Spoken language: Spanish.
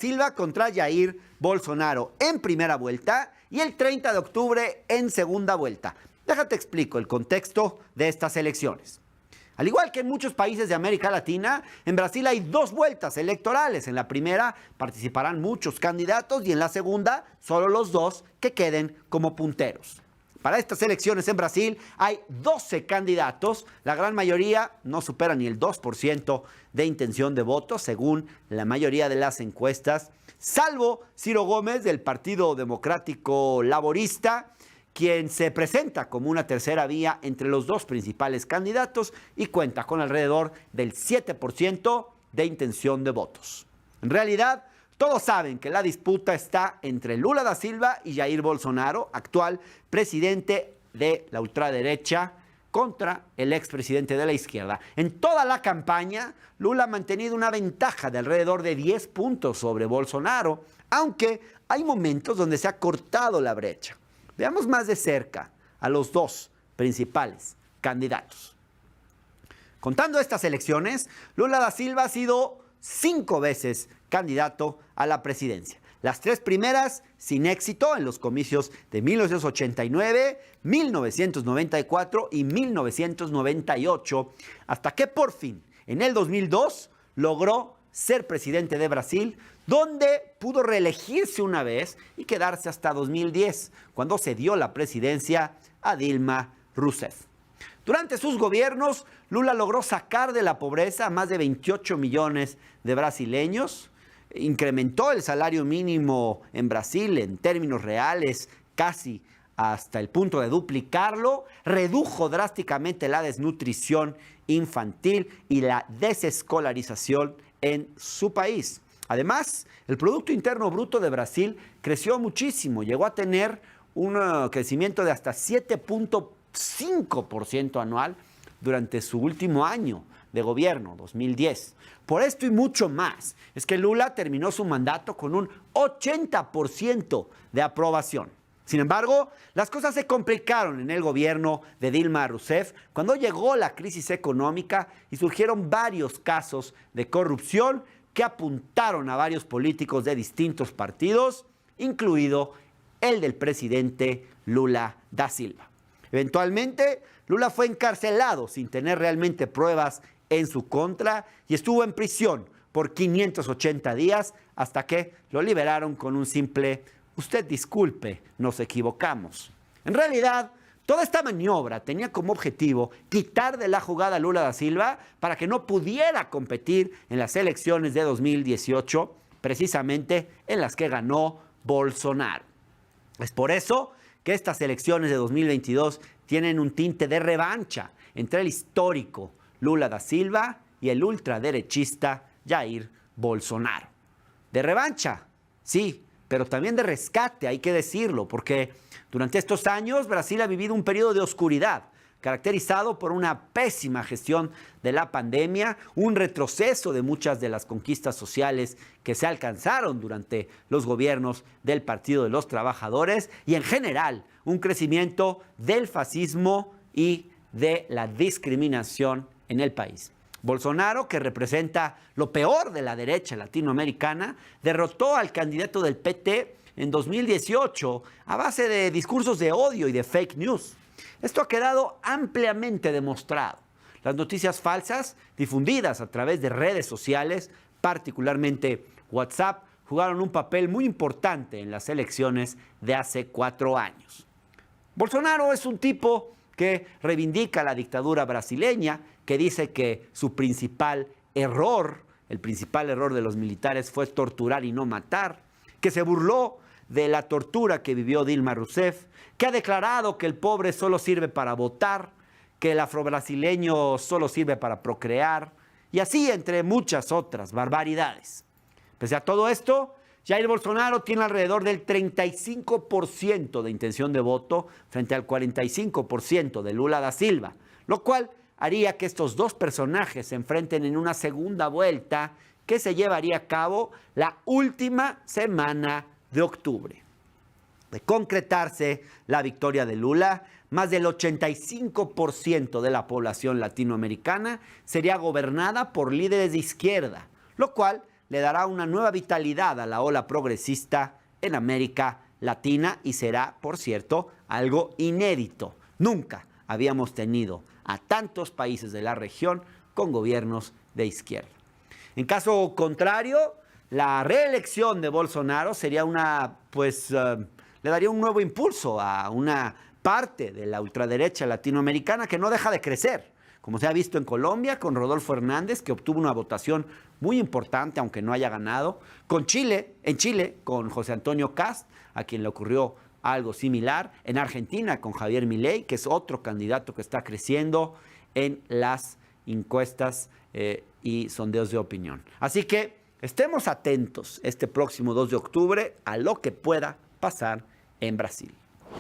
Silva contra Jair Bolsonaro en primera vuelta y el 30 de octubre en segunda vuelta. Déjate explico el contexto de estas elecciones. Al igual que en muchos países de América Latina, en Brasil hay 2 vueltas electorales. En la primera participarán muchos candidatos y en la segunda solo los 2 que queden como punteros. Para estas elecciones en Brasil hay 12 candidatos, la gran mayoría no supera ni el 2% de intención de voto, según la mayoría de las encuestas, salvo Ciro Gomes del Partido Democrático Laborista, quien se presenta como una tercera vía entre los 2 principales candidatos y cuenta con alrededor del 7% de intención de votos. En realidad, todos saben que la disputa está entre Lula da Silva y Jair Bolsonaro, actual presidente de la ultraderecha, contra el expresidente de la izquierda. En toda la campaña, Lula ha mantenido una ventaja de alrededor de 10 puntos sobre Bolsonaro, aunque hay momentos donde se ha cortado la brecha. Veamos más de cerca a los 2 principales candidatos. Contando estas elecciones, Lula da Silva ha sido 5 veces candidato a la presidencia. Las 3 primeras sin éxito en los comicios de 1989, 1994 y 1998, hasta que por fin, en el 2002, logró ser presidente de Brasil, donde pudo reelegirse una vez y quedarse hasta 2010, cuando cedió la presidencia a Dilma Rousseff. Durante sus gobiernos, Lula logró sacar de la pobreza a más de 28 millones de brasileños, incrementó el salario mínimo en Brasil en términos reales casi hasta el punto de duplicarlo, redujo drásticamente la desnutrición infantil y la desescolarización en su país. Además, el Producto Interno Bruto de Brasil creció muchísimo, llegó a tener un crecimiento de hasta 7.5% anual durante su último año de gobierno, 2010. Por esto y mucho más, es que Lula terminó su mandato con un 80% de aprobación. Sin embargo, las cosas se complicaron en el gobierno de Dilma Rousseff cuando llegó la crisis económica y surgieron varios casos de corrupción que apuntaron a varios políticos de distintos partidos, incluido el del presidente Lula da Silva. Eventualmente, Lula fue encarcelado sin tener realmente pruebas en su contra y estuvo en prisión por 580 días hasta que lo liberaron con un simple "usted disculpe, nos equivocamos". En realidad, toda esta maniobra tenía como objetivo quitar de la jugada a Lula da Silva para que no pudiera competir en las elecciones de 2018, precisamente en las que ganó Bolsonaro. Es por eso que estas elecciones de 2022 tienen un tinte de revancha entre el histórico Lula da Silva y el ultraderechista Jair Bolsonaro. De revancha, sí, pero también de rescate, hay que decirlo, porque durante estos años Brasil ha vivido un periodo de oscuridad, caracterizado por una pésima gestión de la pandemia, un retroceso de muchas de las conquistas sociales que se alcanzaron durante los gobiernos del Partido de los Trabajadores y en general un crecimiento del fascismo y de la discriminación en el país. Bolsonaro, que representa lo peor de la derecha latinoamericana, derrotó al candidato del PT en 2018 a base de discursos de odio y de fake news. Esto ha quedado ampliamente demostrado. Las noticias falsas difundidas a través de redes sociales, particularmente WhatsApp, jugaron un papel muy importante en las elecciones de hace 4 años. Bolsonaro es un tipo que reivindica la dictadura brasileña, que dice que su principal error, el principal error de los militares fue torturar y no matar, que se burló de la tortura que vivió Dilma Rousseff, que ha declarado que el pobre solo sirve para votar, que el afrobrasileño solo sirve para procrear, y así entre muchas otras barbaridades. Pese a todo esto, Jair Bolsonaro tiene alrededor del 35% de intención de voto frente al 45% de Lula da Silva, lo cual haría que estos 2 personajes se enfrenten en una segunda vuelta que se llevaría a cabo la última semana de octubre. De concretarse la victoria de Lula, más del 85% de la población latinoamericana sería gobernada por líderes de izquierda, lo cual le dará una nueva vitalidad a la ola progresista en América Latina y será, por cierto, algo inédito. Nunca habíamos tenido a tantos países de la región con gobiernos de izquierda. En caso contrario, la reelección de Bolsonaro sería le daría un nuevo impulso a una parte de la ultraderecha latinoamericana que no deja de crecer, como se ha visto en Colombia con Rodolfo Hernández, que obtuvo una votación muy importante, aunque no haya ganado, en Chile, con José Antonio Kast, a quien le ocurrió algo similar, en Argentina con Javier Milei, que es otro candidato que está creciendo en las encuestas y sondeos de opinión. Así que estemos atentos este próximo 2 de octubre a lo que pueda pasar en Brasil.